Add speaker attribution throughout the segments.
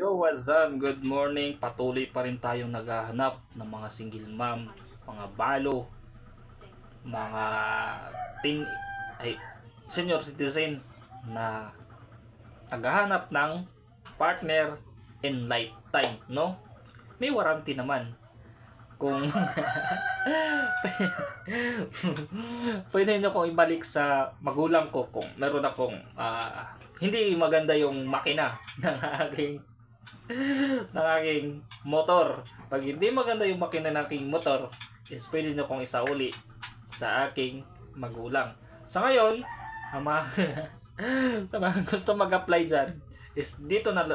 Speaker 1: Yo, what's up? Good morning. Patuloy pa rin tayong naghahanap ng mga single mom, mga balo, mga teen, ay, senior citizen na naghahanap ng partner in lifetime, no? May warranty naman. Kung pwede nyo kong ibalik sa magulang ko kung meron akong hindi maganda yung makina ng aking motor. Pag hindi maganda yung makina ng aking motor, is pwede nyo kong isauli sa aking magulang. Sa ngayon, ama, sa mga gusto mag-apply dyan, is dito na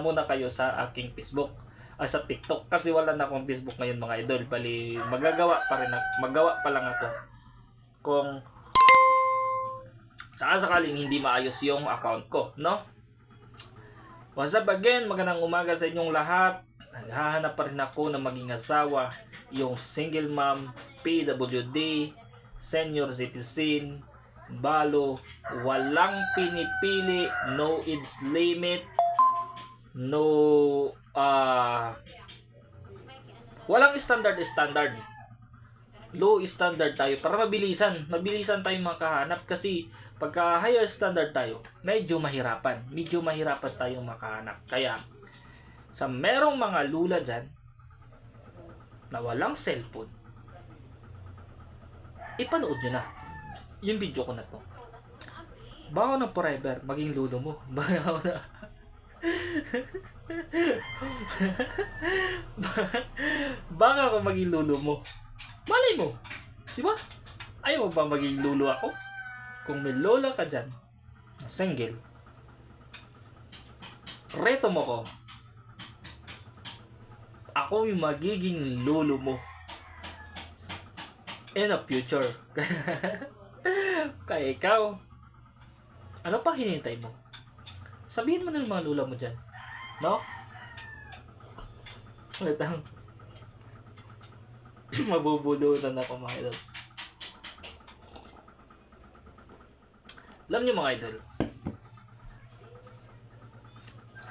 Speaker 1: muna kayo sa aking Facebook sa TikTok, kasi wala na akong Facebook ngayon mga idol. Bali magawa pa lang ako kung sakaling hindi maayos yung account ko, no? What's up again? Magandang umaga sa inyong lahat. Naghahanap pa rin ako ng maging asawa, yung single mom, PWD, senior citizen, balo, walang pinipili, no age limit, no walang standard. Low standard tayo para mabilisan tayo makahanap, kasi pagka higher standard tayo, medyo mahirapan tayong makahanap. Kaya sa merong mga lula dyan na walang cellphone, ipanood nyo na yung video ko na to. Baka na forever maging lulo mo. Baka ako maging lulo mo. Malay mo, di ba? Ayaw mo ba maging lulo ako? Kung may lola ka dyan na single, reto mo ko. Ako yung magiging lulo mo in the future. Kaya ikaw, ano pa hinihintay mo? Sabihin mo na ng mga lula mo dyan, no? Matang mabubulutan ako mga idol. Alam niyo mga idol,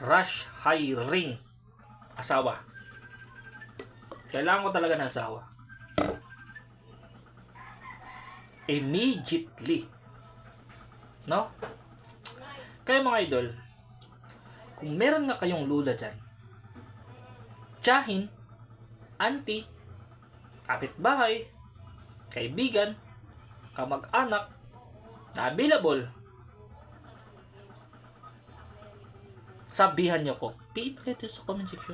Speaker 1: rush hiring asawa. Kailangan ko talaga ng asawa immediately, no? Kaya mga idol, kung meron nga kayong lula dyan, tiyahin, auntie, kapitbahay, kaibigan, kamag-anak na available, sabihan nyo ko. PM kayo sa comment section.